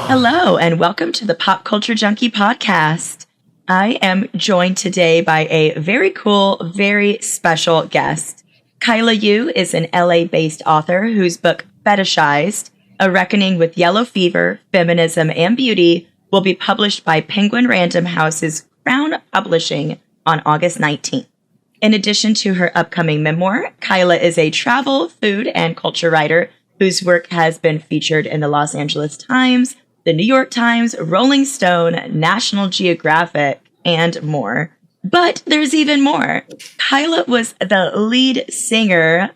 Hello, and welcome to the Pop Culture Junkie podcast. I am joined today by a very cool, very special guest. Kaila Yu is an LA-based author whose book Fetishized, A Reckoning with Yellow Fever, Feminism, and Beauty will be published by Penguin Random House's Crown Publishing on August 19th. In addition to her upcoming memoir, Kaila is a travel, food, and culture writer whose work has been featured in the Los Angeles Times, the New York Times, Rolling Stone, National Geographic, and more. But there's even more. Kaila was the lead singer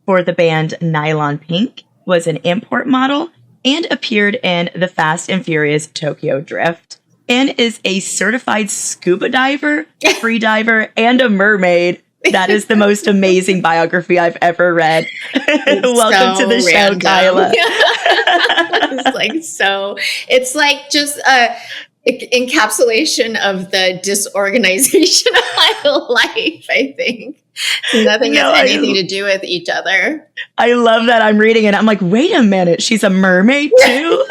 for the band Nylon Pink, was an import model, and appeared in the Fast and Furious Tokyo Drift, and is a certified scuba diver, free diver, and a mermaid. That is the most amazing biography I've ever read. Welcome to the show, Kaila. It's like just a encapsulation of the disorganization of my life, I think. Nothing has anything to do with each other. I love that. I'm reading it. I'm like, wait a minute. She's a mermaid too?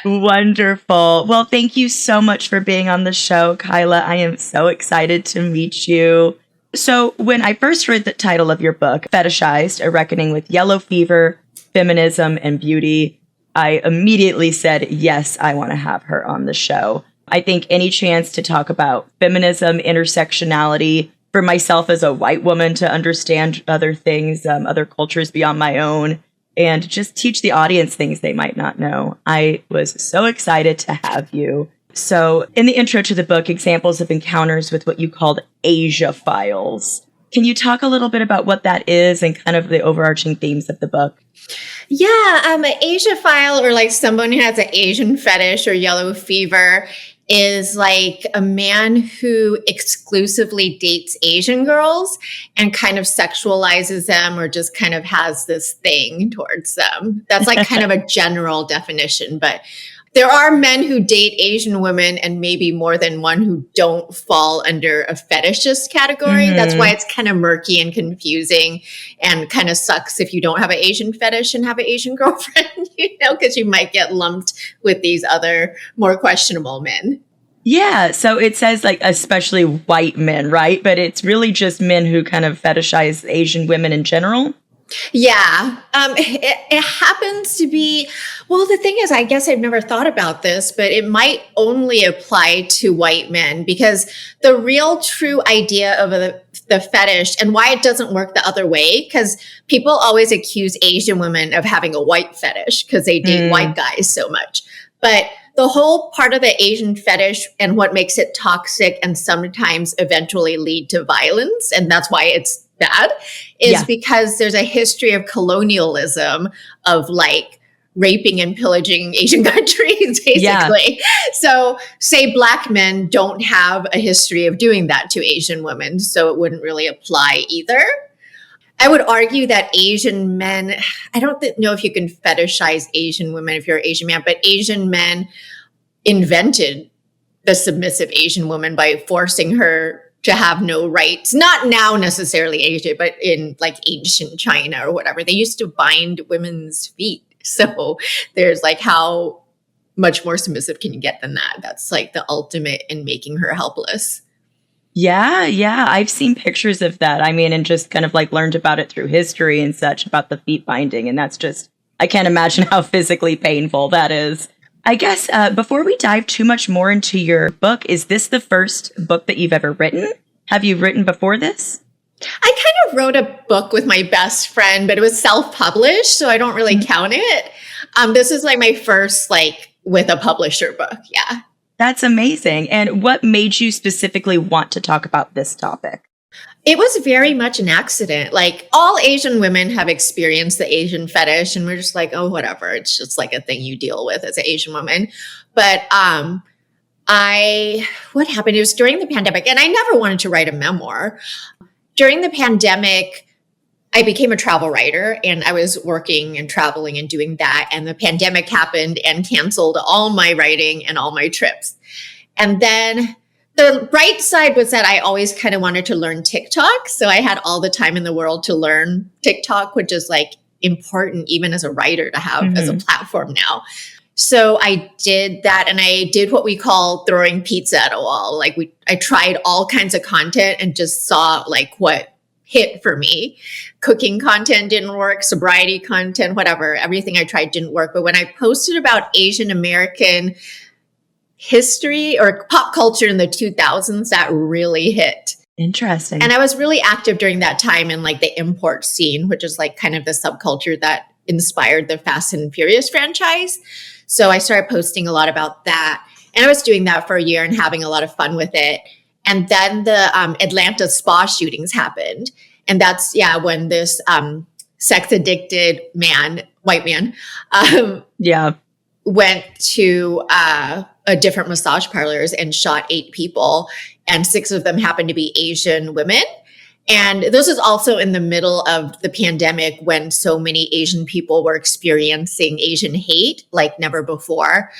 Wonderful. Well, thank you so much for being on the show, Kaila. I am so excited to meet you. So when I first read the title of your book, Fetishized, A Reckoning with Yellow Fever, Feminism, and Beauty, I immediately said, yes, I want to have her on the show. I think any chance to talk about feminism, intersectionality, for myself as a white woman to understand other things, other cultures beyond my own, and just teach the audience things they might not know. I was so excited to have you. So in the intro to the book, examples of encounters with what you called Asia files. Can you talk a little bit about what that is and kind of the overarching themes of the book? Yeah, an Asia file, or like someone who has an Asian fetish or yellow fever, is like a man who exclusively dates Asian girls and kind of sexualizes them or just kind of has this thing towards them. That's like kind of a general definition, but there are men who date Asian women and maybe more than one who don't fall under a fetishist category. Mm-hmm. That's why it's kind of murky and confusing and kind of sucks if you don't have an Asian fetish and have an Asian girlfriend, because you might get lumped with these other more questionable men. Yeah. So it says like especially white men, right? But it's really just men who kind of fetishize Asian women in general. Yeah. It happens to be, well, the thing is, I guess I've never thought about this, but it might only apply to white men, because the real true idea of the fetish and why it doesn't work the other way, because people always accuse Asian women of having a white fetish because they date white guys so much. But the whole part of the Asian fetish and what makes it toxic and sometimes eventually lead to violence, and that's why it's bad, is because there's a history of colonialism, of like raping and pillaging Asian countries, basically. Yeah. So say Black men don't have a history of doing that to Asian women, so it wouldn't really apply either. I would argue that Asian men, I don't know if you can fetishize Asian women if you're an Asian man, but Asian men invented the submissive Asian woman by forcing her to have no rights. Not now necessarily Asia, but in like ancient China or whatever. They used to bind women's feet. So there's like, how much more submissive can you get than that? That's like the ultimate in making her helpless. Yeah. I've seen pictures of that. I mean, and just kind of like learned about it through history and such, about the feet binding. And that's just, I can't imagine how physically painful that is. I guess before we dive too much more into your book, is this the first book that you've ever written? Have you written before this? I kind of wrote a book with my best friend, but it was self-published, so I don't really count it. This is like my first with a publisher book. Yeah. That's amazing. And what made you specifically want to talk about this topic? It was very much an accident. Like, all Asian women have experienced the Asian fetish, and we're just like, oh, whatever. It's just like a thing you deal with as an Asian woman. But what happened? It was during the pandemic, and I never wanted to write a memoir. During the pandemic, I became a travel writer, and I was working and traveling and doing that. And the pandemic happened and canceled all my writing and all my trips. And then the bright side was that I always kind of wanted to learn TikTok. So I had all the time in the world to learn TikTok, which is like important even as a writer to have as a platform now. So I did that, and I did what we call throwing pizza at a wall. Like I tried all kinds of content and just saw like what hit for me. Cooking content didn't work, sobriety content, whatever. Everything I tried didn't work. But when I posted about Asian American history or pop culture in the 2000s, that really hit. Interesting. And I was really active during that time in like the import scene, which is like kind of the subculture that inspired the Fast and Furious franchise. So I started posting a lot about that. And I was doing that for a year and having a lot of fun with it. And then the Atlanta spa shootings happened. And that's, when this sex addicted white man, went to a different massage parlors and shot 8 people. And 6 of them happened to be Asian women. And this is also in the middle of the pandemic when so many Asian people were experiencing Asian hate like never before.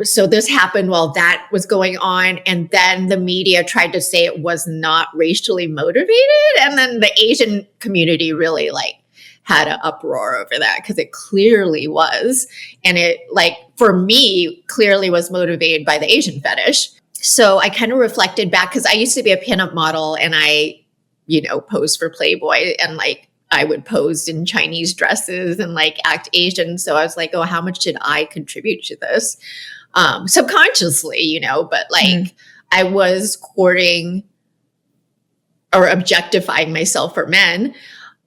So this happened while that was going on. And then the media tried to say it was not racially motivated. And then the Asian community really like had an uproar over that because it clearly was. And it like, for me, clearly was motivated by the Asian fetish. So I kind of reflected back because I used to be a pinup model and I, posed for Playboy and like I would pose in Chinese dresses and like act Asian. So I was like, oh, how much did I contribute to this? Subconsciously, but like I was courting or objectifying myself for men.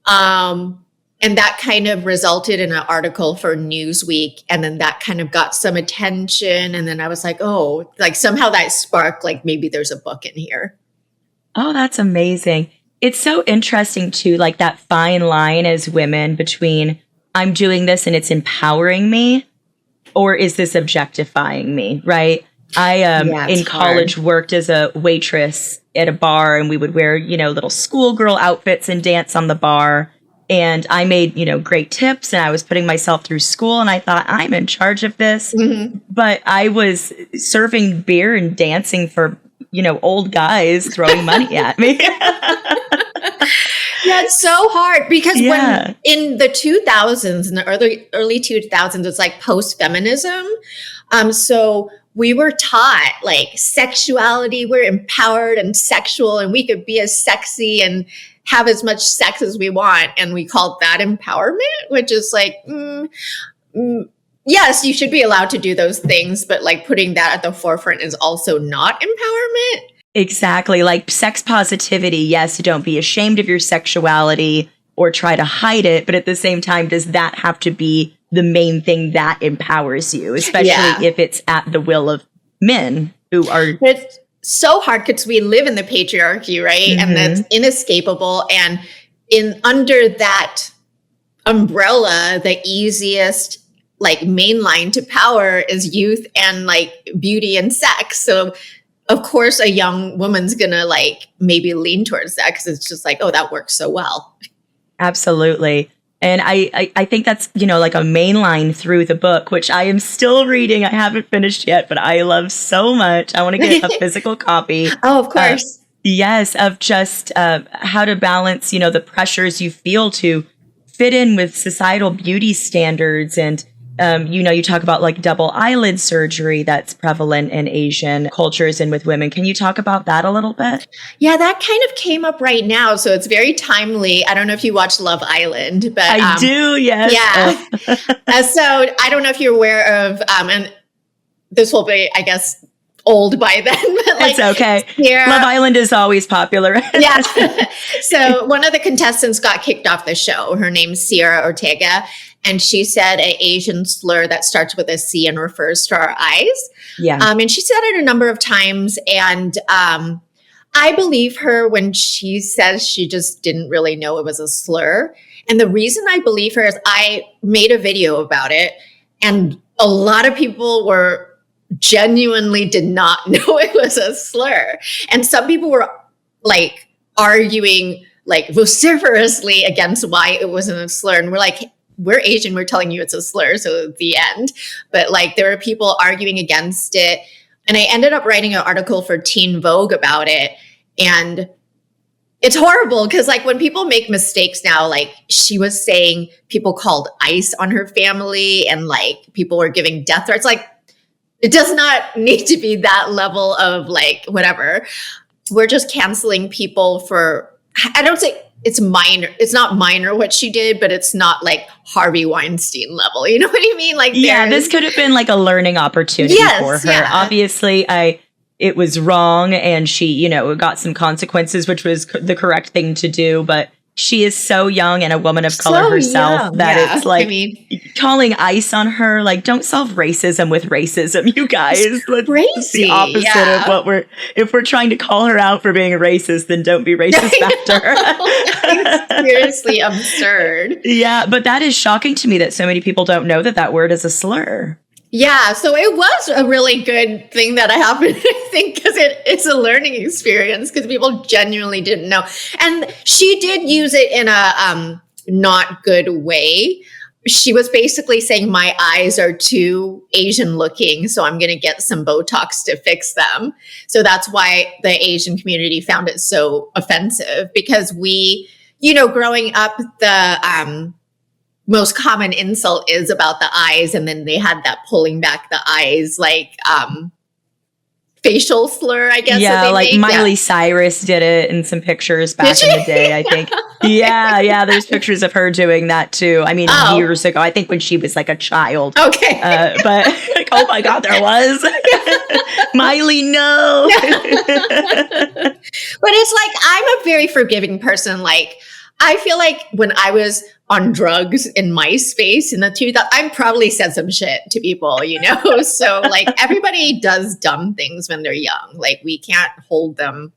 And that kind of resulted in an article for Newsweek. And then that kind of got some attention. And then I was like, oh, like somehow that sparked, like maybe there's a book in here. Oh, that's amazing. It's so interesting too, like that fine line as women between I'm doing this and it's empowering me, or is this objectifying me, right? I in college worked as a waitress at a bar, and we would wear, little schoolgirl outfits and dance on the bar. And I made, great tips, and I was putting myself through school, and I thought I'm in charge of this. But I was serving beer and dancing for, old guys throwing money at me. Yeah, it's so hard because when in the 2000s, in the early 2000s, it's like post-feminism. So we were taught like sexuality, we're empowered and sexual, and we could be as sexy and have as much sex as we want. And we called that empowerment, which is like, yes, you should be allowed to do those things, but like putting that at the forefront is also not empowerment. Exactly. Like sex positivity. Yes, don't be ashamed of your sexuality or try to hide it. But at the same time, does that have to be the main thing that empowers you, especially if it's at the will of men who are... It's so hard because we live in the patriarchy, right? And that's inescapable. And under that umbrella, the easiest like main line to power is youth and like beauty and sex. So of course, a young woman's going to like maybe lean towards that because it's just like, oh, that works so well. Absolutely. And I think that's, like a main line through the book, which I am still reading. I haven't finished yet, but I love so much. I want to get a physical copy. Oh, of course. Yes, of just how to balance, the pressures you feel to fit in with societal beauty standards. And you talk about like double eyelid surgery that's prevalent in Asian cultures and with women. Can you talk about that a little bit? Yeah, that kind of came up right now. So it's very timely. I don't know if you watch Love Island, but I do. Yes. Yeah. So I don't know if you're aware of, and this will be, I guess, old by then. But like, it's okay. Sierra, Love Island is always popular. Yeah. So one of the contestants got kicked off the show. Her name's Sierra Ortega. And she said an Asian slur that starts with a C and refers to our eyes. Yeah. And she said it a number of times. And I believe her when she says she just didn't really know it was a slur. And the reason I believe her is I made a video about it. And a lot of people genuinely did not know it was a slur. And some people were like arguing like vociferously against why it wasn't a slur. And we're like, we're Asian, we're telling you it's a slur. So the end. But like there were people arguing against it. And I ended up writing an article for Teen Vogue about it. And It's horrible because like when people make mistakes now, like she was saying people called ICE on her family and like people were giving death threats. Like it does not need to be that level of like whatever. We're just canceling people for, I don't say it's minor. It's not minor what she did, but it's not like Harvey Weinstein level. You know what I mean? Like, yeah, this could have been like a learning opportunity for her. Yeah. Obviously, it was wrong and she, you know, got some consequences, which was the correct thing to do. But she is so young and a woman of color herself that it's like calling ICE on her. Like, don't solve racism with racism, you guys. It's the opposite of what if we're trying to call her out for being a racist, then don't be racist back to her. It's seriously absurd. Yeah, but that is shocking to me that so many people don't know that word is a slur. Yeah, so it was a really good thing that happened, I think, because it's a learning experience because people genuinely didn't know. And she did use it in a not good way. She was basically saying, my eyes are too Asian looking, so I'm going to get some Botox to fix them. So that's why the Asian community found it so offensive because we, you know, growing up, the most common insult is about the eyes. And then they had that pulling back the eyes, like facial slur, I guess. Yeah, like Miley Cyrus did it in some pictures back in the day, I think. Yeah, there's pictures of her doing that too. I mean, years ago, I think when she was like a child. Okay. But like, oh my God, there was. Miley, no. But it's like, I'm a very forgiving person. Like, I feel like when I was on drugs in MySpace in the 2000s, I probably said some shit to people, you know? So like everybody does dumb things when they're young. Like we can't hold them.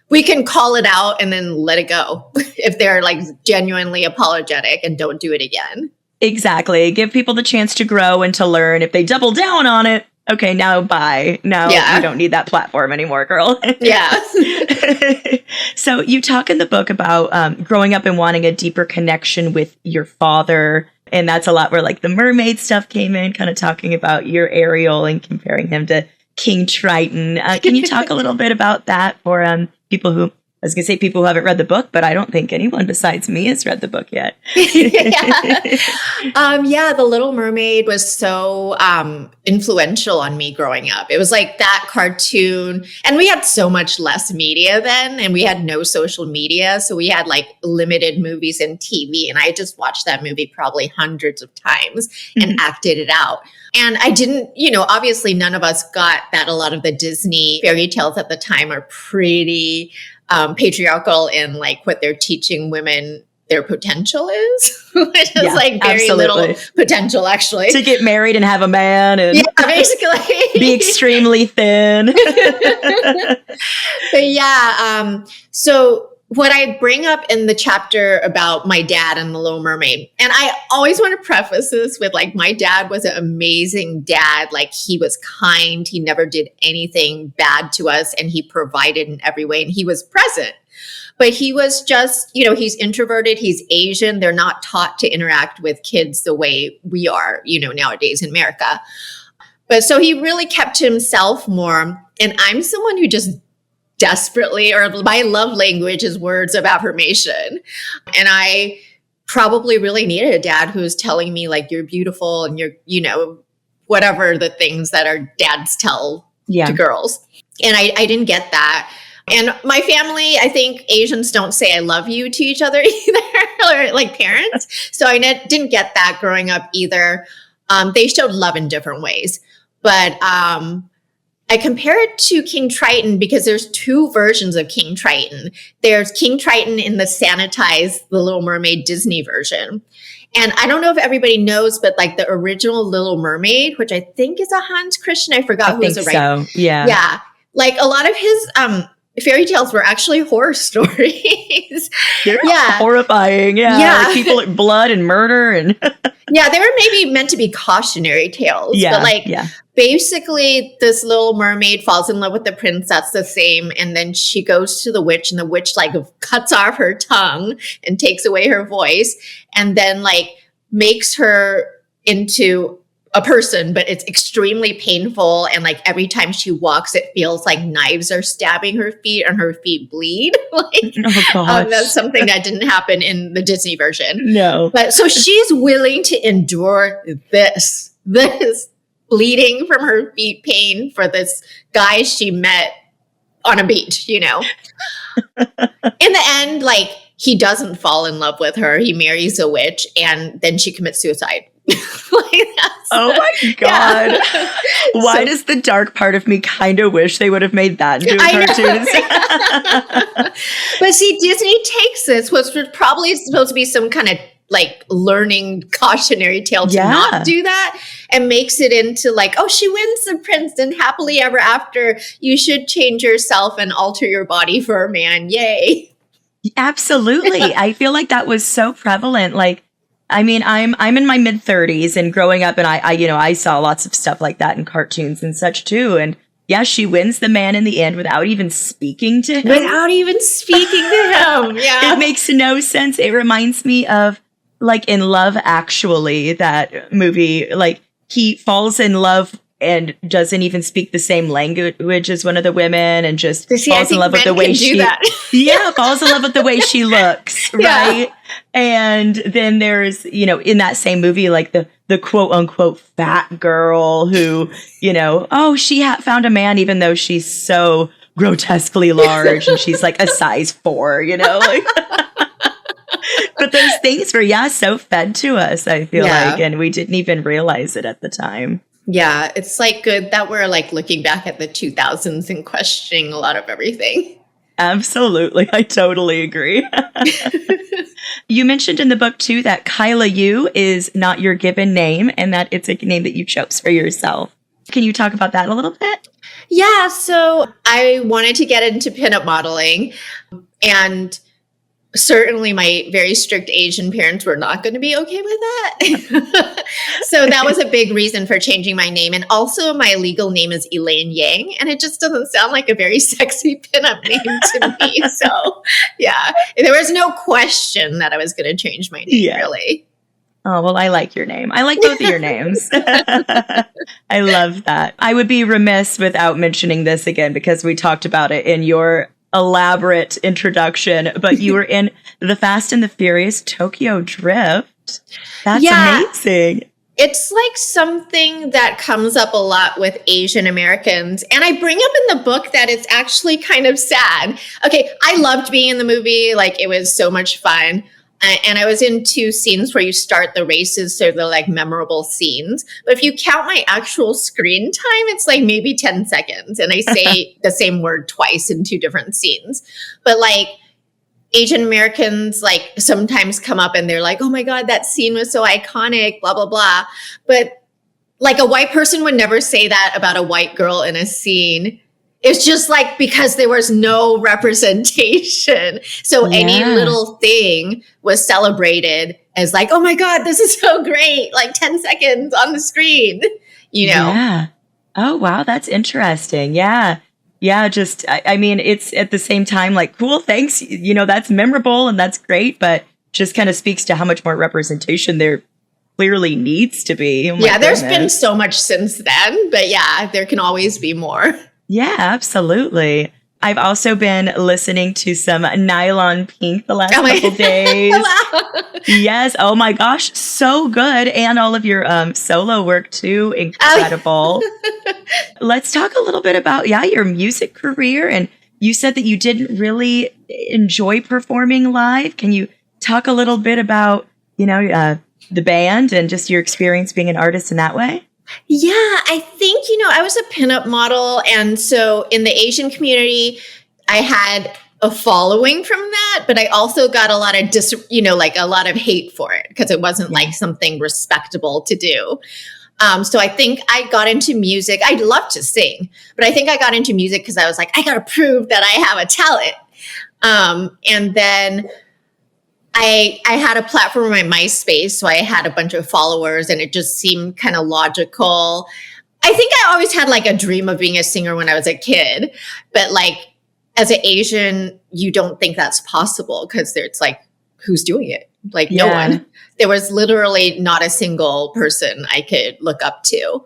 We can call it out and then let it go if they're like genuinely apologetic and don't do it again. Exactly. Give people the chance to grow and to learn. If they double down on it, okay, now bye. Now you don't need that platform anymore, girl. Yeah. So you talk in the book about growing up and wanting a deeper connection with your father. And that's a lot where like the mermaid stuff came in, kind of talking about your Ariel and comparing him to King Triton. Can you talk a little bit about that for people who, I was going to say people who haven't read the book, but I don't think anyone besides me has read the book yet. The Little Mermaid was so influential on me growing up. It was like that cartoon. And we had so much less media then, and we had no social media. So we had like limited movies and TV. And I just watched that movie probably hundreds of times and acted it out. And I didn't, you know, obviously none of us got that. A lot of the Disney fairy tales at the time are pretty patriarchal in like what they're teaching women their potential is, which is like very little potential actually. To get married and have a man and basically be extremely thin. But so what I bring up in the chapter about my dad and the Little Mermaid, and I always want to preface this with like, my dad was an amazing dad. Like he was kind. He never did anything bad to us and he provided in every way and he was present. But he was just, you know, he's introverted, he's Asian. They're not taught to interact with kids the way we are, you know, nowadays in America. But so he really kept to himself more. And I'm someone who just desperately, or my love language is words of affirmation. And I probably really needed a dad who was telling me like, you're beautiful and you're, you know, whatever the things that our dads tell to girls. And I didn't get that. And my family, I think Asians don't say I love you to each other either, or like parents. So I didn't get that growing up either. They showed love in different ways. But I compare it to King Triton because there's two versions of King Triton. There's King Triton in the sanitized The Little Mermaid Disney version. And I don't know if everybody knows, but like the original Little Mermaid, which I think is a Hans Christian, I forgot who was the writer. Yeah. Yeah. Like a lot of his fairy tales were actually horror stories. They're horrifying. Yeah. Like people, like blood and murder and yeah, they were maybe meant to be cautionary tales. Yeah. But like basically this Little Mermaid falls in love with the prince. That's the same. And then she goes to the witch and the witch like cuts off her tongue and takes away her voice and then like makes her into a person, but it's extremely painful. And like every time she walks, it feels like knives are stabbing her feet and her feet bleed. That's something that didn't happen in the Disney version. No. But so she's willing to endure this bleeding from her feet pain for this guy she met on a beach, In the end, like, he doesn't fall in love with her. He marries a witch and then she commits suicide. Oh my God. Yeah. Why does the dark part of me kind of wish they would have made that into a cartoon? But see, Disney takes this, which was probably supposed to be some kind of like learning cautionary tale to not do that, and makes it into like, oh, she wins the prince and happily ever after. You should change yourself and alter your body for a man. Yay. Absolutely. I feel like that was so prevalent. Like, I mean, I'm in my mid-30s and growing up, and I saw lots of stuff like that in cartoons and such too. And yeah, she wins the man in the end without even speaking to him. Yeah. It makes no sense. It reminds me of like in Love Actually, that movie, like he falls in love and doesn't even speak the same language as one of the women, and just falls in love with the way she falls in love with the way she looks, right? And then there's, in that same movie, like the quote unquote fat girl who, she found a man even though she's so grotesquely large and she's like a size 4, like. But those things were, so fed to us, I feel like, and we didn't even realize it at the time. Yeah, it's like good that we're like looking back at the 2000s and questioning a lot of everything. Absolutely. I totally agree. You mentioned in the book too that Kaila Yu is not your given name and that it's a name that you chose for yourself. Can you talk about that a little bit? Yeah, so I wanted to get into pinup modeling, and certainly my very strict Asian parents were not going to be okay with that. So that was a big reason for changing my name. And also my legal name is Elaine Yang, and it just doesn't sound like a very sexy pinup name to me. So yeah, there was no question that I was going to change my name, really. Oh, well, I like your name. I like both of your names. I love that. I would be remiss without mentioning this again because we talked about it in your elaborate introduction, but you were in the Fast and the Furious Tokyo Drift. That's amazing. It's like something that comes up a lot with Asian Americans. And I bring up in the book that it's actually kind of sad. Okay, I loved being in the movie. Like, it was so much fun. And I was in 2 scenes where you start the races, so they're like memorable scenes. But if you count my actual screen time, it's like maybe 10 seconds. And I say the same word twice in 2 different scenes. But like Asian Americans like sometimes come up and they're like, oh my God, that scene was so iconic, blah, blah, blah. But like a white person would never say that about a white girl in a scene. It's just like because there was no representation. So any little thing was celebrated as like, oh my God, this is so great. Like 10 seconds on the screen, Yeah. Oh, wow. That's interesting. Yeah. Yeah. Just, I mean, it's at the same time like, cool, thanks. That's memorable and that's great, but just kind of speaks to how much more representation there clearly needs to be. Oh there's been so much since then, but there can always be more. Yeah, absolutely. I've also been listening to some Nylon Pink the last couple days. Wow. Yes. Oh my gosh. So good. And all of your solo work too. Incredible. Let's talk a little bit about, your music career. And you said that you didn't really enjoy performing live. Can you talk a little bit about, the band and just your experience being an artist in that way? Yeah, I think, I was a pinup model. And so in the Asian community, I had a following from that, but I also got a lot of, a lot of hate for it because it wasn't like something respectable to do. So I think I got into music. I'd love to sing, but I think I got into music because I was like, I got to prove that I have a talent. And then I had a platform on my MySpace, so I had a bunch of followers, and it just seemed kind of logical. I think I always had like a dream of being a singer when I was a kid, but like as an Asian, you don't think that's possible because it's like, who's doing it? like no one. There was literally not a single person I could look up to.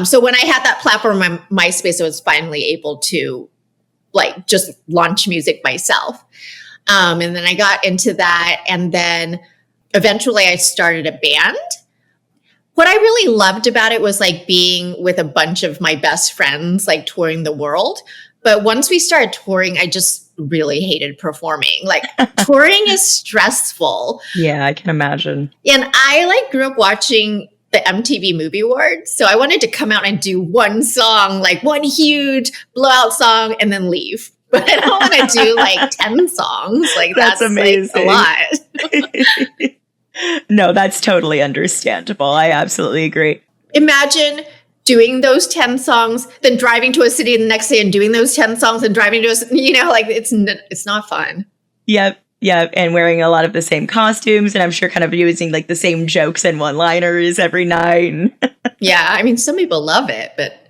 So when I had that platform on MySpace, I was finally able to like just launch music myself. And then I got into that. And then eventually I started a band. What I really loved about it was like being with a bunch of my best friends, like touring the world. But once we started touring, I just really hated performing. Like touring is stressful. Yeah, I can imagine. And I like grew up watching the MTV Movie Awards. So I wanted to come out and do one song, like one huge blowout song and then leave. But I don't want to do like 10 songs. Like that's amazing. Like a lot. No, that's totally understandable. I absolutely agree. Imagine doing those 10 songs, then driving to a city the next day and doing those 10 songs and driving to a, you know, like it's not fun. Yep. Yeah. And wearing a lot of the same costumes. And I'm sure kind of using like the same jokes and one-liners every night. Yeah. I mean, some people love it, but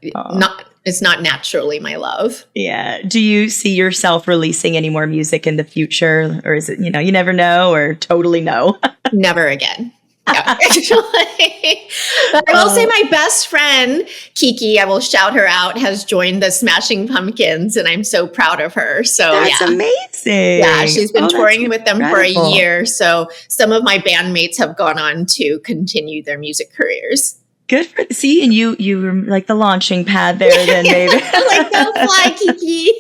it's not naturally my love. Yeah. Do you see yourself releasing any more music in the future? Or is it, you know, you never know or totally no? Never again. No, actually. But I will say my best friend, Kiki, I will shout her out, has joined the Smashing Pumpkins, and I'm so proud of her. So that's amazing. Yeah, she's been touring with them for a year. So some of my bandmates have gone on to continue their music careers. Good for see, and you were like the launching pad there. Then maybe like go fly, Kiki,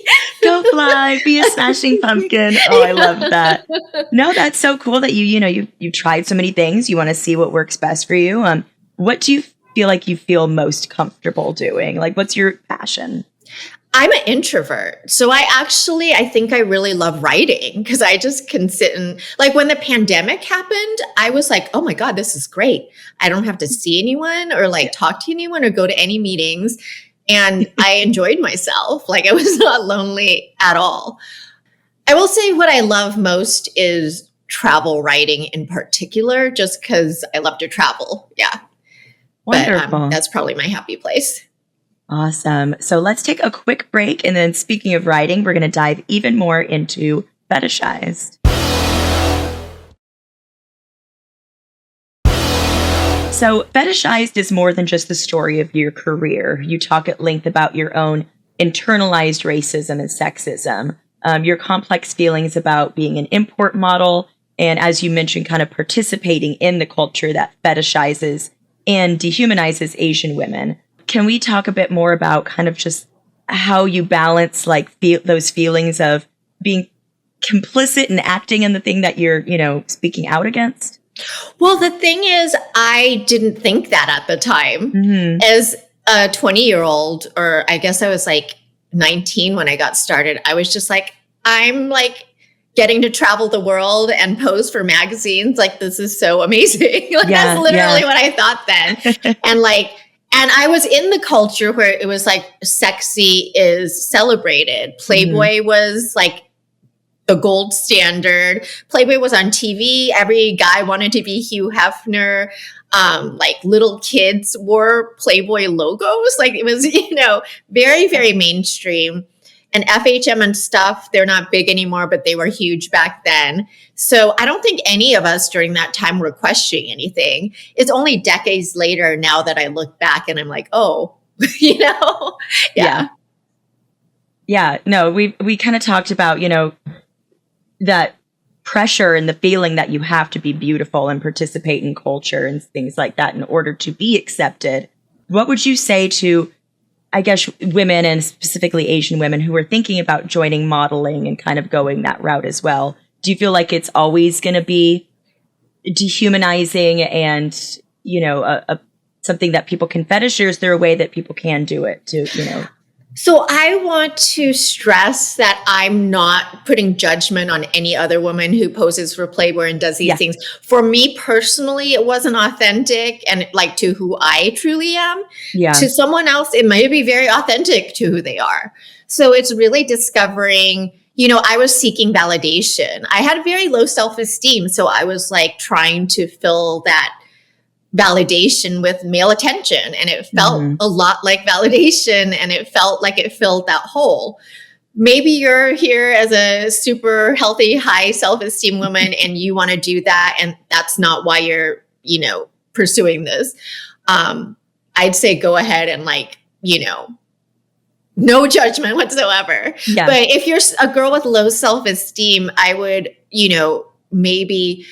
go fly, be a smashing pumpkin. Oh, I love that. No, that's so cool that you tried so many things. You want to see what works best for you. What do you feel like you feel most comfortable doing? Like, what's your passion? I'm an introvert. So I think I really love writing because I just can sit and like when the pandemic happened, I was like, oh my God, this is great. I don't have to see anyone or like talk to anyone or go to any meetings. And I enjoyed myself. Like I was not lonely at all. I will say what I love most is travel writing in particular, just because I love to travel. Yeah. Wonderful. But that's probably my happy place. Awesome. So let's take a quick break. And then speaking of writing, we're going to dive even more into Fetishized. So Fetishized is more than just the story of your career. You talk at length about your own internalized racism and sexism, your complex feelings about being an import model, and as you mentioned, kind of participating in the culture that fetishizes and dehumanizes Asian women. Can we talk a bit more about kind of just how you balance like those feelings of being complicit and acting in the thing that you're, speaking out against? Well, the thing is, I didn't think that at the time. Mm-hmm. As a 20-year-old, or I guess I was like 19 when I got started, I was just like, I'm like getting to travel the world and pose for magazines. Like, this is so amazing. That's literally what I thought then. And I was in the culture where it was like sexy is celebrated. Playboy was like the gold standard. Playboy was on TV. Every guy wanted to be Hugh Hefner. Like little kids wore Playboy logos. Like it was, very, very mainstream. And FHM and stuff, they're not big anymore, but they were huge back then. So I don't think any of us during that time were questioning anything. It's only decades later now that I look back and I'm like, oh, Yeah. Yeah. No, we kind of talked about, that pressure and the feeling that you have to be beautiful and participate in culture and things like that in order to be accepted. What would you say to, I guess, women and specifically Asian women who are thinking about joining modeling and kind of going that route as well? Do you feel like it's always going to be dehumanizing and, something that people can fetish, or is there a way that people can do it to, So I want to stress that I'm not putting judgment on any other woman who poses for Playboy and does these things. For me personally, it wasn't authentic and like to who I truly am. Yeah. To someone else, it may be very authentic to who they are. So it's really discovering, I was seeking validation. I had very low self-esteem. So I was like trying to fill that validation with male attention. And it felt a lot like validation, and it felt like it filled that hole. maybe you're here as a super healthy, high self-esteem woman and you want to do that. And that's not why you're, pursuing this. I'd say go ahead and no judgment whatsoever. Yeah. But if you're a girl with low self-esteem, I would, maybe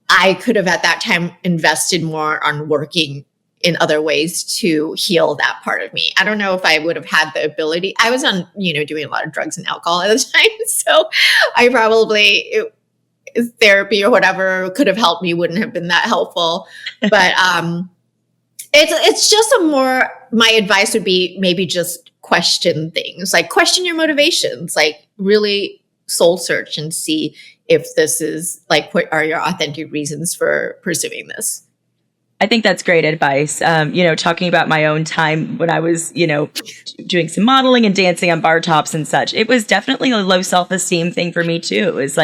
I could have at that time invested more on working in other ways to heal that part of me. I don't know if I would have had the ability. I was on, doing a lot of drugs and alcohol at the time. So I probably, therapy or whatever could have helped me wouldn't have been that helpful. But it's just my advice would be maybe just question things, like question your motivations, like really soul search and see if this is what are your authentic reasons for pursuing this. I think that's great advice. Talking about my own time when I was, doing some modeling and dancing on bar tops and such, it was definitely a low self-esteem thing for me too. It was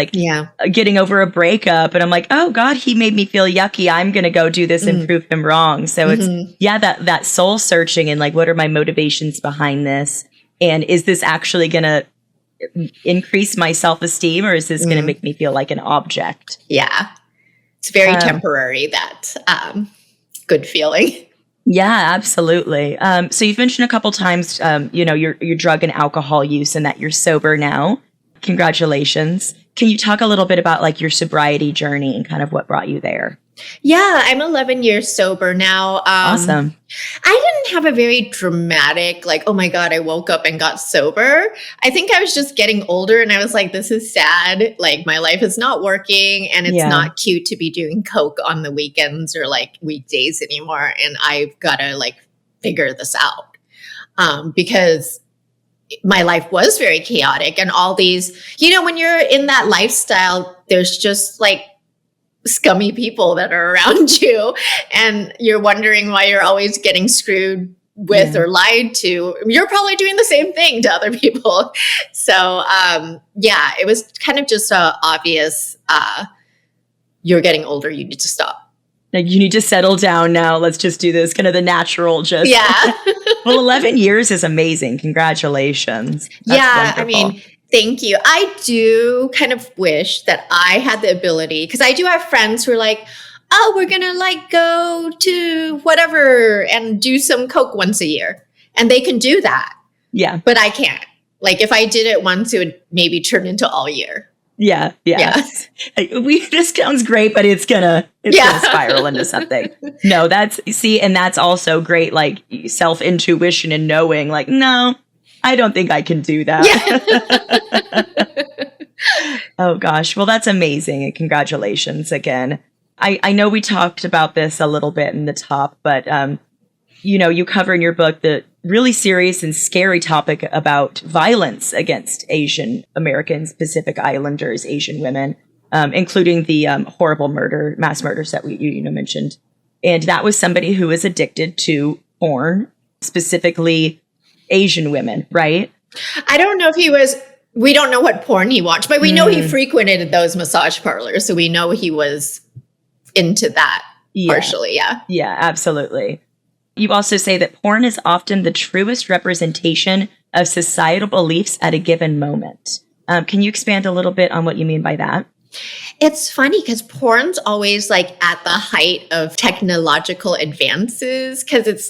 getting over a breakup and I'm like, oh God, he made me feel yucky. I'm going to go do this and prove him wrong. So it's, that soul searching and what are my motivations behind this? And is this actually going to increase my self-esteem or is this going to make me feel like an object? Yeah. It's very temporary, that good feeling. Yeah, absolutely. So you've mentioned a couple times, your drug and alcohol use and that you're sober now. Congratulations. Can you talk a little bit about your sobriety journey and kind of what brought you there? Yeah, I'm 11 years sober now. Awesome. I didn't have a very dramatic, oh my God, I woke up and got sober. I think I was just getting older and I was like, this is sad. My life is not working and it's not cute to be doing coke on the weekends or weekdays anymore. And I've got to figure this out because my life was very chaotic and all these, when you're in that lifestyle, there's just scummy people that are around you and you're wondering why you're always getting screwed with or lied to. You're probably doing the same thing to other people. So it was kind of just obvious you're getting older, you need to stop. You need to settle down now. Let's just do this. Kind of the natural just. Yeah. Well, 11 years is amazing. Congratulations. That's wonderful. I mean, thank you. I do kind of wish that I had the ability, because I do have friends who are like, oh, we're going to go to whatever and do some coke once a year. And they can do that. Yeah. But I can't. If I did it once, it would maybe turn into all year. Yeah. This sounds great, but it's gonna spiral into something. No, and that's also great, self-intuition and knowing, no, I don't think I can do that. Yeah. Oh gosh. Well, that's amazing. And congratulations again. I know we talked about this a little bit in the top, but you cover in your book the really serious and scary topic about violence against Asian Americans, Pacific Islanders, Asian women, including the horrible mass murders that you mentioned. And that was somebody who was addicted to porn, specifically Asian women, right? I don't know if we don't know what porn he watched, but we know he frequented those massage parlors. So we know he was into that partially. Yeah. Yeah, absolutely. You also say that porn is often the truest representation of societal beliefs at a given moment. Can you expand a little bit on what you mean by that? It's funny because porn's always at the height of technological advances, because it's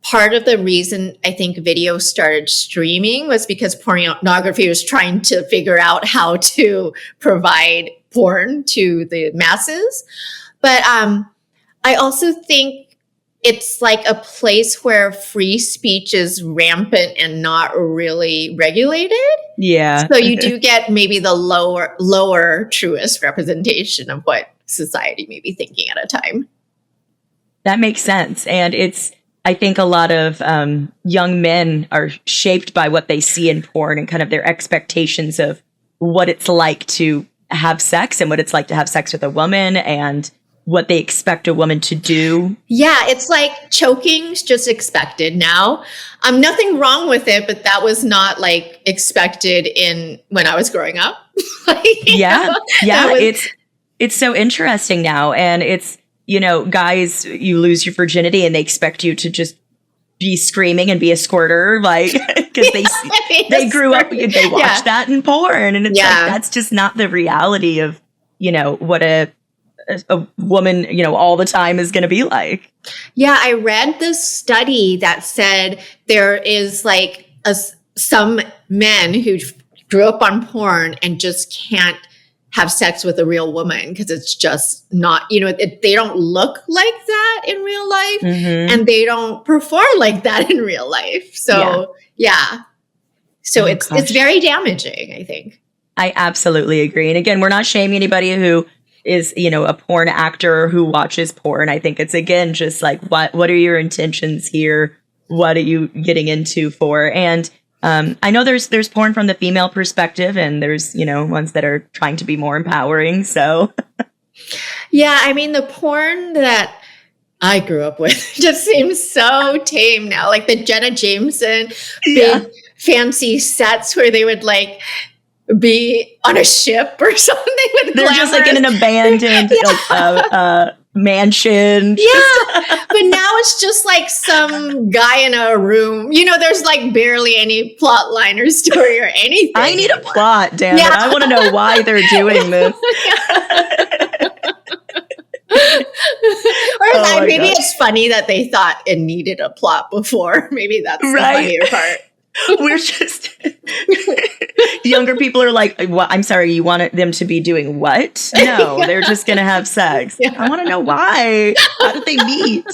part of the reason I think video started streaming was because pornography was trying to figure out how to provide porn to the masses. But I also think it's a place where free speech is rampant and not really regulated. Yeah. So you do get maybe the lower truest representation of what society may be thinking at a time. That makes sense. And I think a lot of young men are shaped by what they see in porn and kind of their expectations of what it's like to have sex and what it's like to have sex with a woman and what they expect a woman to do. Yeah, it's choking's just expected now. Nothing wrong with it, but that was not expected when I was growing up. Yeah. It's so interesting now. And it's, guys, you lose your virginity and they expect you to just be screaming and be a squirter, like, because they grew up, they watched that in porn, and it's like, that's just not the reality of, you know, what a woman, you know, all the time is going to be like. Yeah, I read this study that said there is like some men who grew up on porn and just can't have sex with a real woman because it's just not, you know, they don't look like that in real life, and they don't perform like that in real life. So, So it's very damaging, I think. I absolutely agree. And again, we're not shaming anybody who is, you know, a porn actor who watches porn. I think it's, again, just like, what are your intentions here? What are you getting into for? And I know there's porn from the female perspective, and there's, you know, ones that are trying to be more empowering. So, yeah, I mean, the porn that I grew up with just seems so tame now. Like the Jenna Jameson big fancy sets where they would like be on a ship or something. They're just like in an abandoned mansion. Yeah. But now it's just like some guy in a room. You know, there's like barely any plot line or story or anything. I need a plot, damn it. I want to know why they're doing this. Or maybe it's funny that they thought it needed a plot before. Maybe that's the funnier part. We're just younger people are like, what? I'm sorry, you want them to be doing what? No, they're just gonna have sex. I want to know why. How did they meet?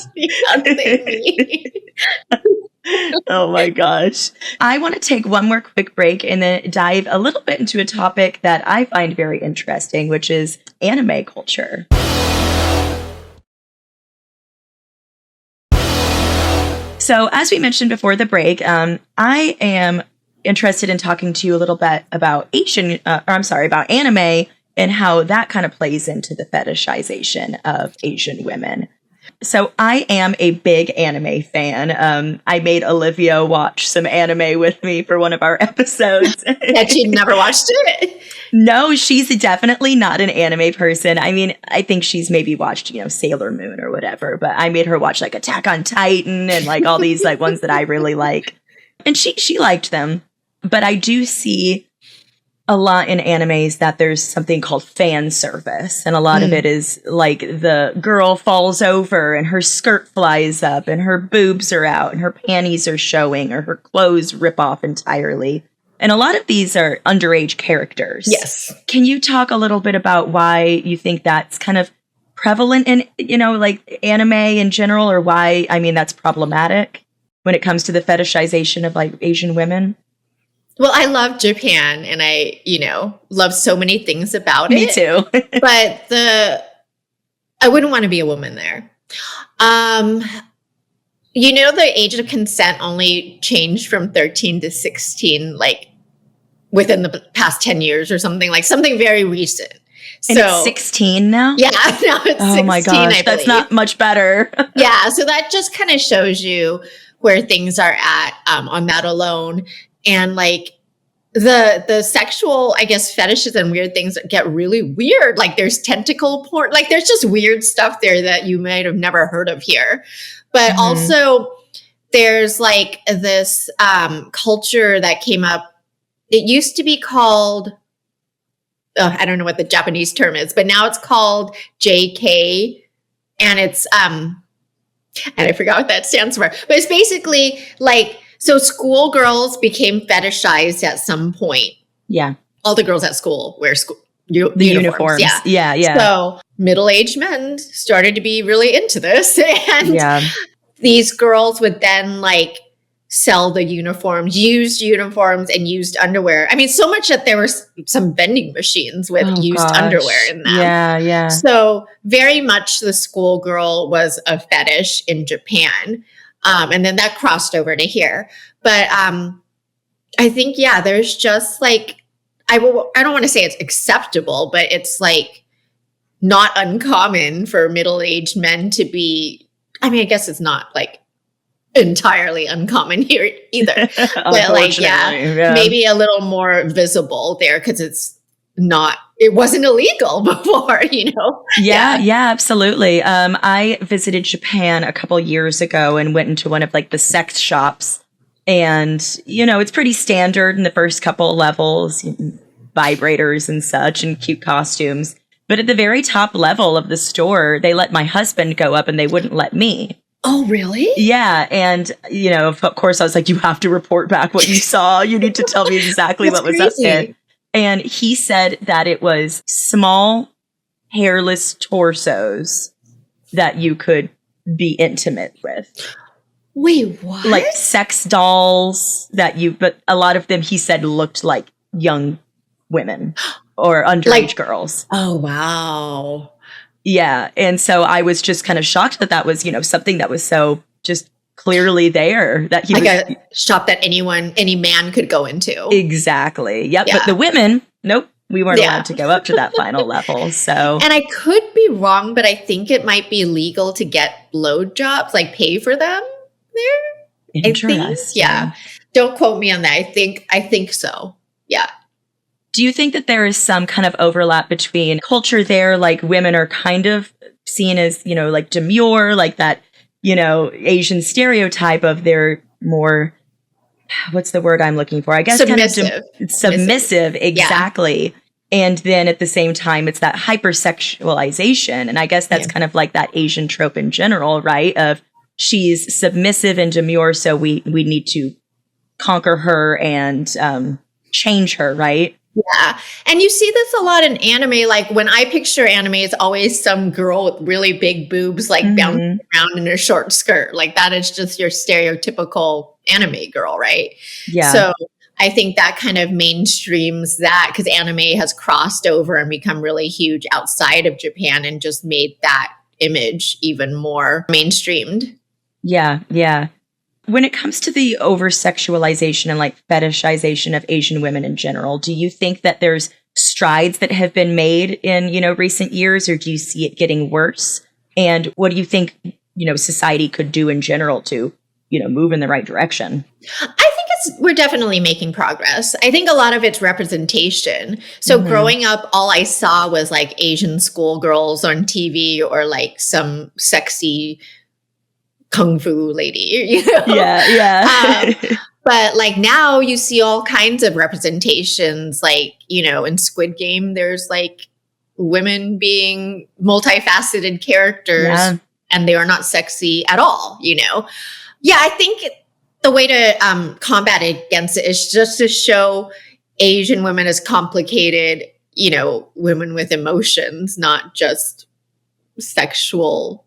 Oh my gosh. I want to take one more quick break and then dive a little bit into a topic that I find very interesting, which is anime culture. So as we mentioned before the break, I am interested in talking to you a little bit about about anime and how that kind of plays into the fetishization of Asian women. So I am a big anime fan. I made Olivia watch some anime with me for one of our episodes. That she'd never watched it. No, she's definitely not an anime person. I mean, I think she's maybe watched, you know, Sailor Moon or whatever, but I made her watch like Attack on Titan and like all these like ones that I really like. And she liked them. But I do see a lot in animes that there's something called fan service. And a lot of it is like the girl falls over and her skirt flies up and her boobs are out and her panties are showing or her clothes rip off entirely. And a lot of these are underage characters. Yes. Can you talk a little bit about why you think that's kind of prevalent in, you know, like anime in general, or why, I mean, that's problematic when it comes to the fetishization of like Asian women? Well, I love Japan and I, you know, love so many things about it. Me too. But I wouldn't want to be a woman there. You know, the age of consent only changed from 13 to 16, like within the past 10 years or something, like something very recent. And so it's 16 now? Yeah, now it's 16, oh my gosh, that's not much better. Yeah, so that just kind of shows you where things are at on that alone. And like the sexual, I guess, fetishes and weird things get really weird. Like there's tentacle porn, like there's just weird stuff there that you might have never heard of here. But also there's like this culture that came up. It used to be called, I don't know what the Japanese term is, but now it's called JK. And it's, and I forgot what that stands for, but it's basically like, so schoolgirls became fetishized at some point. Yeah. All the girls at school wear the uniforms. Yeah. So middle-aged men started to be really into this. And these girls would then like sell the uniforms, used uniforms and used underwear. I mean, so much that there were some vending machines with used underwear in them. Yeah. So very much the schoolgirl was a fetish in Japan. And then that crossed over to here. But I think, there's just like, I don't want to say it's acceptable, but it's like not uncommon for middle-aged men to be, I mean, I guess it's not like entirely uncommon here either. But like, maybe a little more visible there because it's it wasn't illegal before, Yeah, absolutely. I visited Japan a couple years ago and went into one of like the sex shops. And, it's pretty standard in the first couple levels, vibrators and such and cute costumes. But at the very top level of the store, they let my husband go up and they wouldn't let me. Oh, really? Yeah. And, of course, I was like, you have to report back what you saw. You need to tell me exactly what was up there. And he said that it was small, hairless torsos that you could be intimate with. Wait, what? Like sex dolls but a lot of them, he said, looked like young women or underage girls. Oh, wow. Yeah. And so I was just kind of shocked that was, something that was so just clearly there that he a shop that any man could go into. Exactly. Yep. Yeah. But the women, nope, we weren't allowed to go up to that final level. So, and I could be wrong, but I think it might be legal to get blowjobs, like pay for them there. Interesting. Yeah. Don't quote me on that. I think so. Yeah. Do you think that there is some kind of overlap between culture there? Like women are kind of seen as, like demure, like that, Asian stereotype of they're more, what's the word I'm looking for? I guess submissive. Submissive. Exactly. Yeah. And then at the same time, it's that hypersexualization. And I guess that's kind of like that Asian trope in general, right? Of she's submissive and demure, so we need to conquer her and change her, right? Yeah. And you see this a lot in anime. Like when I picture anime, it's always some girl with really big boobs, like bouncing around in a short skirt. Like that is just your stereotypical anime girl, right? Yeah. So I think that kind of mainstreams that because anime has crossed over and become really huge outside of Japan and just made that image even more mainstreamed. Yeah. Yeah. When it comes to the over-sexualization and like fetishization of Asian women in general, do you think that there's strides that have been made in, recent years, or do you see it getting worse? And what do you think, society could do in general to, move in the right direction? I think we're definitely making progress. I think a lot of it's representation. So growing up, all I saw was like Asian schoolgirls on TV or like some sexy kung fu lady, Yeah. But like now you see all kinds of representations, like, in Squid Game, there's like women being multifaceted characters and they are not sexy at all, Yeah, I think the way to combat against it is just to show Asian women as complicated, women with emotions, not just sexual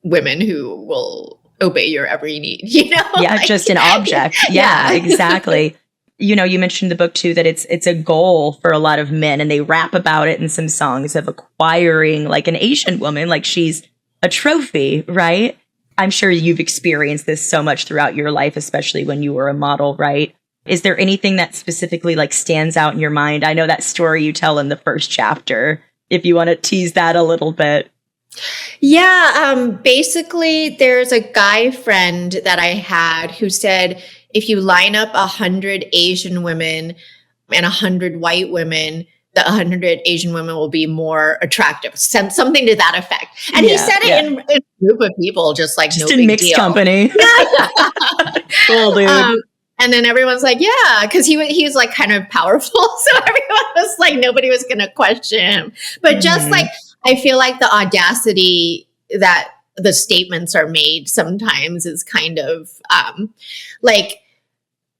women who will obey your every need, Yeah, just an object. Yeah, exactly. You mentioned the book too, that it's a goal for a lot of men, and they rap about it in some songs of acquiring like an Asian woman, like she's a trophy, right? I'm sure you've experienced this so much throughout your life, especially when you were a model, right? Is there anything that specifically like stands out in your mind? I know that story you tell in the first chapter, if you want to tease that a little bit. Yeah. Basically, there's a guy friend that I had who said, if you line up 100 Asian women and 100 white women, the 100 Asian women will be more attractive. Something to that effect. And he said it in a group of people, just no big in mixed deal. Company. Cool, dude. And then everyone's like, yeah, because he was like kind of powerful. So everyone was like, nobody was going to question him. But just like, I feel like the audacity that the statements are made sometimes is kind of like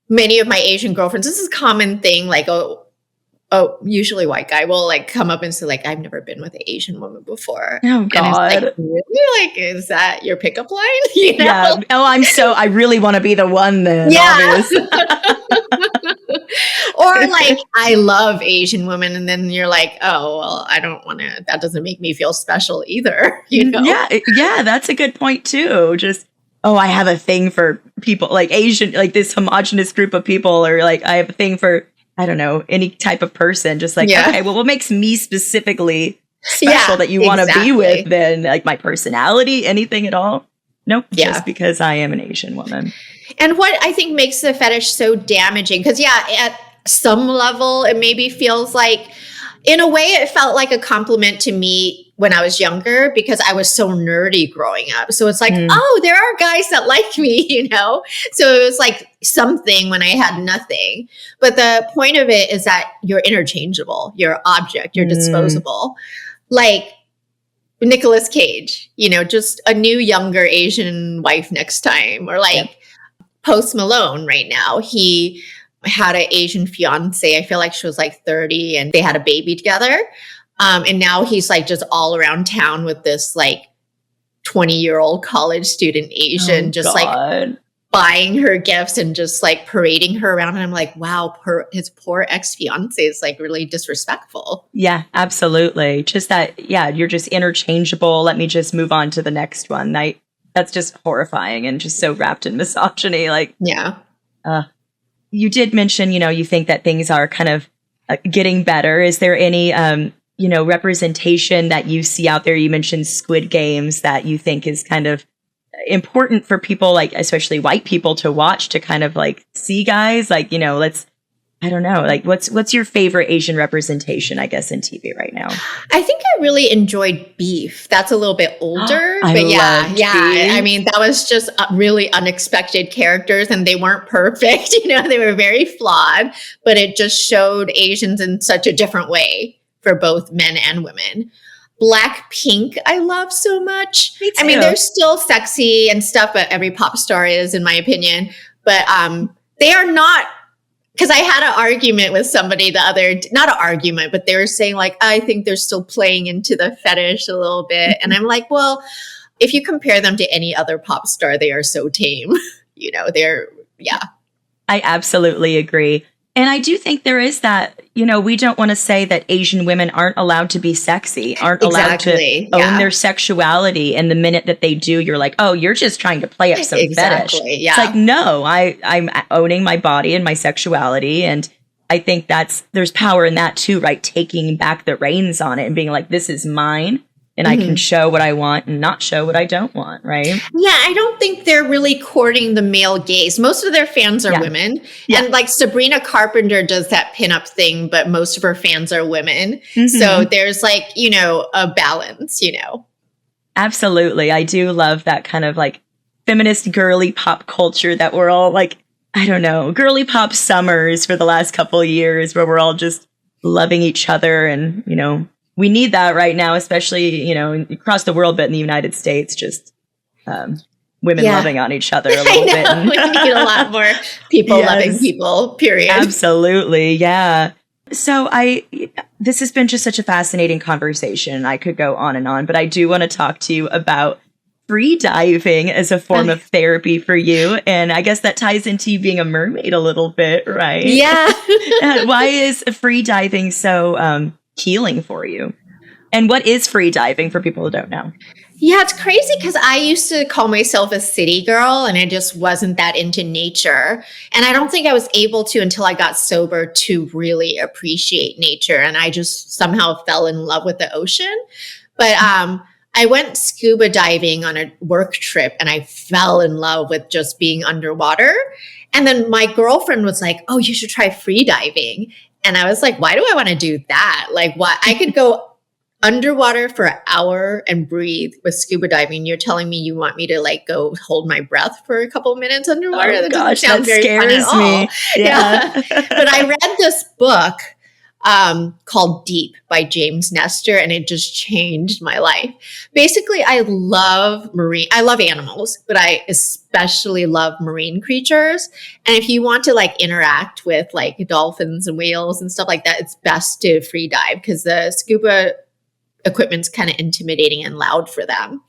many of my Asian girlfriends, this is a common thing, like, usually white guy will like come up and say like, I've never been with an Asian woman before. Oh God. And it's like, really? Like, is that your pickup line? Yeah. Oh, I really want to be the one then. Yeah. Or like, I love Asian women. And then you're like, oh, well, I don't want to, that doesn't make me feel special either. Yeah. That's a good point too. Just, I have a thing for people like Asian, like this homogenous group of people, or like, I have a thing for, I don't know, any type of person. Just like, okay, well, what makes me specifically special that you want to be with then? Like my personality, anything at all? Nope. Just because I am an Asian woman. And what I think makes the fetish so damaging, because some level, it maybe feels like, in a way, it felt like a compliment to me when I was younger because I was so nerdy growing up. So it's like, oh, there are guys that like me, you know? So it was like something when I had nothing. But the point of it is that you're interchangeable, you're an object, you're disposable. Like Nicolas Cage, you know, just a new younger Asian wife next time. Or like Post Malone right now. He had an Asian fiance. I feel like she was like 30 and they had a baby together. And now he's like just all around town with this like 20-year-old college student Asian, like buying her gifts and just like parading her around. And I'm like, wow, his poor ex-fiance is like really disrespectful. Yeah, absolutely. Just that, you're just interchangeable. Let me just move on to the next one. That's just horrifying and just so wrapped in misogyny. Like, you did mention, you think that things are kind of getting better. Is there any, representation that you see out there? You mentioned Squid Games that you think is kind of important for people, like especially white people, to watch, to kind of like see guys like, I don't know, like what's your favorite Asian representation, I guess, in TV right now? I think I really enjoyed Beef. That's a little bit older, but Beef. I mean, that was just really unexpected characters and they weren't perfect. They were very flawed, but it just showed Asians in such a different way for both men and women. Blackpink, I love so much. I mean, they're still sexy and stuff, but every pop star is, in my opinion. But they are not, because I had an argument with somebody not an argument, but they were saying like, I think they're still playing into the fetish a little bit. And I'm like, well, if you compare them to any other pop star, they are so tame. I absolutely agree. And I do think there is that, we don't want to say that Asian women aren't allowed to be sexy, aren't allowed to own their sexuality. And the minute that they do, you're like, oh, you're just trying to play up some fetish. Yeah. It's like, no, I'm owning my body and my sexuality. And I think there's power in that too, right? Taking back the reins on it and being like, this is mine. And I can show what I want and not show what I don't want, right? Yeah, I don't think they're really courting the male gaze. Most of their fans are women. Yeah. And like Sabrina Carpenter does that pinup thing, but most of her fans are women. Mm-hmm. So there's like, a balance, Absolutely. I do love that kind of like feminist girly pop culture that we're all like, I don't know, girly pop summers for the last couple of years where we're all just loving each other and, we need that right now, especially, across the world, but in the United States, just women loving on each other a little bit. We need a lot more people loving people, period. Absolutely. Yeah. So this has been just such a fascinating conversation. I could go on and on, but I do want to talk to you about free diving as a form of therapy for you. And I guess that ties into you being a mermaid a little bit, right? Yeah. Why is free diving so healing for you? And what is free diving for people who don't know? Yeah, it's crazy because I used to call myself a city girl and I just wasn't that into nature. And I don't think I was able to until I got sober to really appreciate nature. And I just somehow fell in love with the ocean. But I went scuba diving on a work trip and I fell in love with just being underwater. And then my girlfriend was like, oh, you should try free diving. And I was like, why do I want to do that? Like, why? I could go underwater for an hour and breathe with scuba diving. You're telling me you want me to like go hold my breath for a couple of minutes underwater? Oh, that gosh, doesn't sound very fun at all. Yeah. But I read this book called Deep by James Nestor, and it just changed my life. Basically, I love animals, but I especially love marine creatures. And if you want to like interact with like dolphins and whales and stuff like that, it's best to free dive because the scuba equipment's kind of intimidating and loud for them.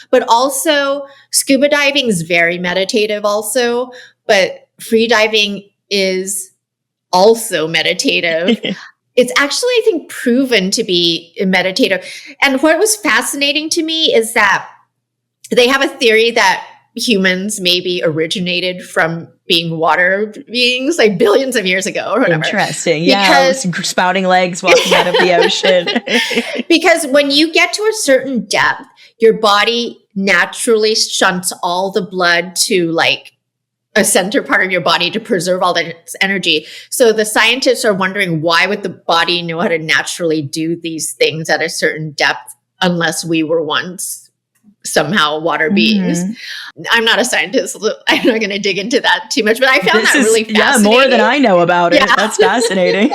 But also scuba diving is very meditative also, but free diving is also meditative. It's actually, I think, proven to be meditative. And what was fascinating to me is that they have a theory that humans maybe originated from being water beings like billions of years ago or whatever. Interesting. Because spouting legs walking out of the ocean. Because when you get to a certain depth, your body naturally shunts all the blood to like a center part of your body to preserve all that energy. So the scientists are wondering, why would the body know how to naturally do these things at a certain depth unless we were once somehow water beings? I'm not a scientist. I'm not going to dig into that too much, but I found that really fascinating. Yeah, more than I know about it. Yeah. That's fascinating.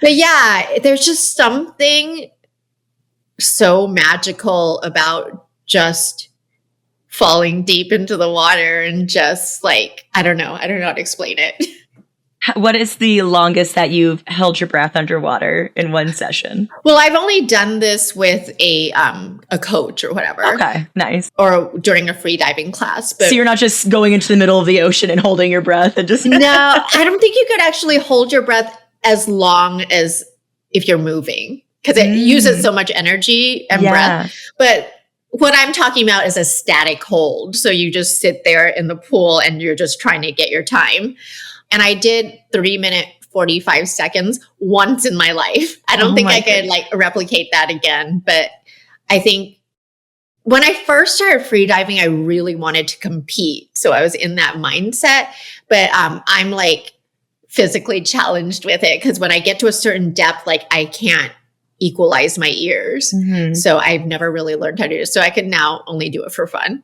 But yeah, there's just something so magical about just falling deep into the water and just like, I don't know how to explain it. What is the longest that you've held your breath underwater in one session? Well, I've only done this with a coach or whatever. Okay, nice. Or during a free diving class. But so you're not just going into the middle of the ocean and holding your breath and just... No, I don't think you could actually hold your breath as long as if you're moving, because it uses so much energy and breath. But what I'm talking about is a static hold. So you just sit there in the pool and you're just trying to get your time. And I did 3 minute 45 seconds once in my life. I don't think I could like replicate that again. But I think when I first started freediving, I really wanted to compete. So I was in that mindset. But I'm like physically challenged with it, because when I get to a certain depth, like I can't equalize my ears. So I've never really learned how to do it. So I can now only do it for fun.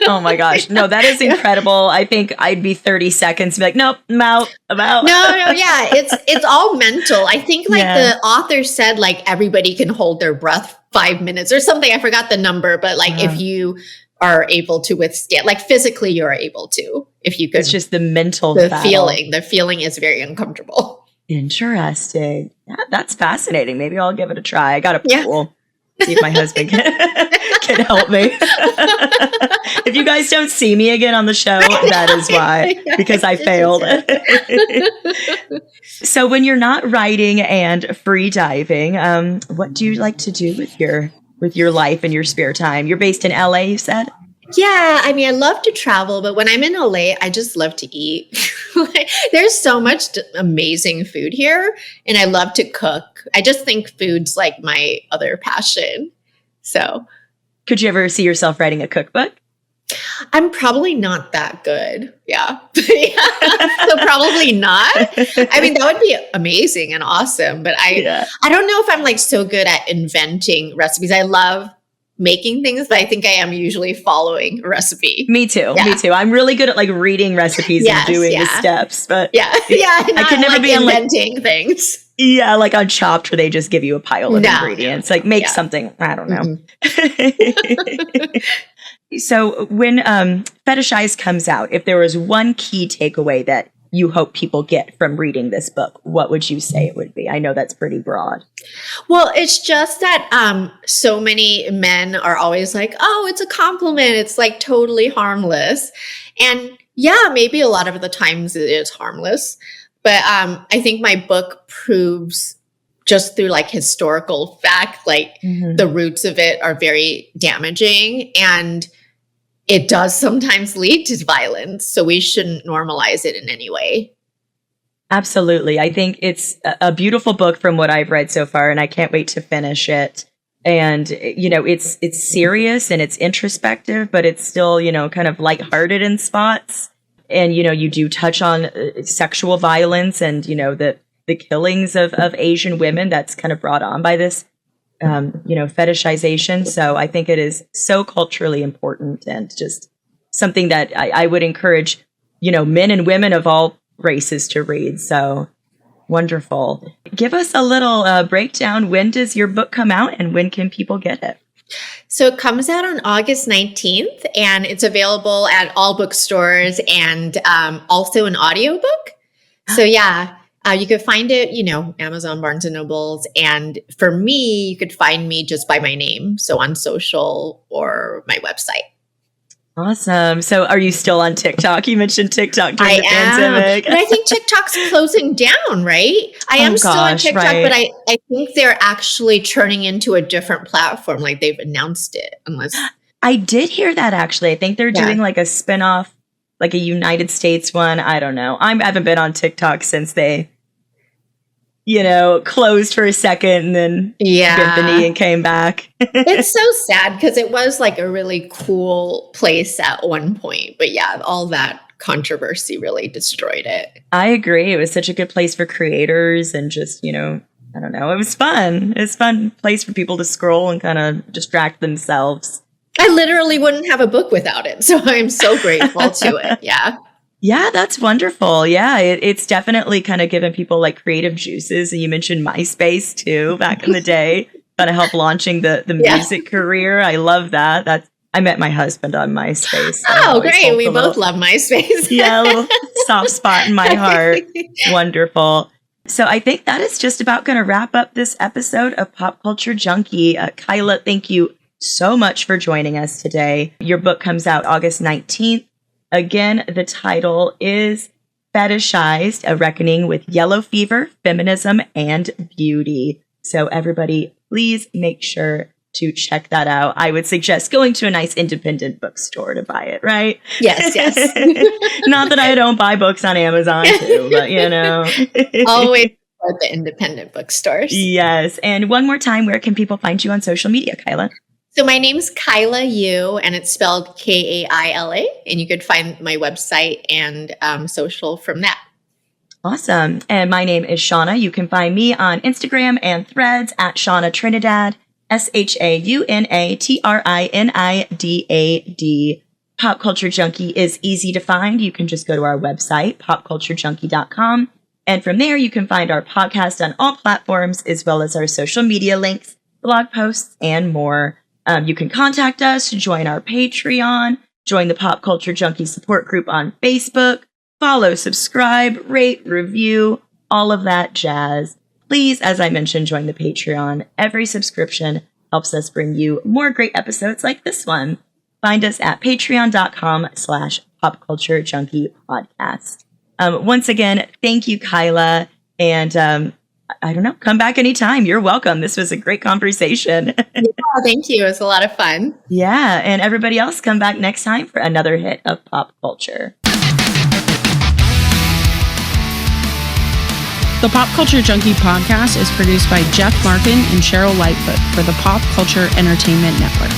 Oh my gosh. No, that is incredible. I think I'd be 30 seconds to be like, nope, I'm out. No, yeah. It's all mental. I think like the author said, like everybody can hold their breath 5 minutes or something. I forgot the number, but like if you are able to withstand, like physically you're able to, if you could. It's just the mental feeling. The feeling is very uncomfortable. Interesting. Yeah, that's fascinating. Maybe I'll give it a try. I got a pool. See if my husband can help me. If you guys don't see me again on the show, that is why, because I failed. So when you're not writing and free diving, what do you like to do with your life and your spare time? You're based in LA, you said? Yeah, I mean, I love to travel, but when I'm in LA, I just love to eat. There's so much amazing food here, and I love to cook. I just think food's like my other passion. So, could you ever see yourself writing a cookbook? I'm probably not that good. Yeah. So probably not. I mean, that would be amazing and awesome, but I don't know if I'm like so good at inventing recipes. I love making things, but I think I am usually following a recipe. Me too. Yeah. Me too. I'm really good at like reading recipes and doing the steps, but I could never be inventing things. Yeah, like on Chopped, where they just give you a pile of ingredients, like make something. I don't know. So when Fetishized comes out, if there was one key takeaway that you hope people get from reading this book, what would you say it would be? I know that's pretty broad. Well, it's just that so many men are always like, oh, it's a compliment. It's like totally harmless. And yeah, maybe a lot of the times it is harmless. But I think my book proves, just through like historical fact, like the roots of it are very damaging, and it does sometimes lead to violence. So we shouldn't normalize it in any way. Absolutely. I think it's a beautiful book from what I've read so far, and I can't wait to finish it. And, you know, it's serious and it's introspective, but it's still, you know, kind of lighthearted in spots. And, you know, you do touch on sexual violence and, you know, the killings of Asian women that's kind of brought on by this, you know, fetishization. So I think it is so culturally important and just something that I would encourage, you know, men and women of all races to read. So wonderful. Give us a little breakdown. When does your book come out and when can people get it? So it comes out on August 19th, and it's available at all bookstores and also an audiobook. So yeah, you could find it, you know, Amazon, Barnes and Nobles. And for me, you could find me just by my name. So on social or my website. Awesome. So are you still on TikTok? You mentioned TikTok during the pandemic. But I think TikTok's closing down, right? I am still on TikTok, but I think they're actually turning into a different platform. Like they've announced it, unless... I did hear that actually. I think they're doing like a spinoff, like a United States one. I don't know. I haven't been on TikTok since they, you know, closed for a second and then bent the knee and came back. It's so sad because it was like a really cool place at one point. But yeah, all that controversy really destroyed it. I agree. It was such a good place for creators and just, I don't know. It was fun. It's a fun place for people to scroll and kind of distract themselves. I literally wouldn't have a book without it. So I'm so grateful to it. Yeah. Yeah, that's wonderful. Yeah, it's definitely kind of given people like creative juices. And you mentioned MySpace too, back in the day, kind of help launching the music career. I love that. I met my husband on MySpace. So oh, great. We both love MySpace. Yeah, a little soft spot in my heart. Wonderful. So I think that is just about going to wrap up this episode of Pop Culture Junkie. Kaila, thank you so much for joining us today. Your book comes out August 19th. Again, the title is Fetishized, A Reckoning with Yellow Fever, Feminism, and Beauty. So everybody, please make sure to check that out. I would suggest going to a nice independent bookstore to buy it, right? Yes. Not that I don't buy books on Amazon too, but Always support the independent bookstores. Yes. And one more time, where can people find you on social media, Kaila? So my name's Kaila Yu, and it's spelled Kaila, and you could find my website and social from that. Awesome. And my name is Shauna. You can find me on Instagram and Threads at Shauna Trinidad, ShaunaTrinidad. Pop Culture Junkie is easy to find. You can just go to our website, popculturejunkie.com. And from there, you can find our podcast on all platforms, as well as our social media links, blog posts, and more. You can contact us, join our Patreon, join the Pop Culture Junkie support group on Facebook, follow, subscribe, rate, review, all of that jazz. Please, as I mentioned, join the Patreon. Every subscription helps us bring you more great episodes like this one. Find us at patreon.com/popculturejunkiepodcast. Once again, thank you, Kaila. And I don't know, come back anytime. You're welcome. This was a great conversation. Yeah, thank you. It was a lot of fun. Yeah. And everybody else, come back next time for another hit of pop culture. The Pop Culture Junkie podcast is produced by Jeff Markin and Cheryl Lightfoot for the Pop Culture Entertainment Network.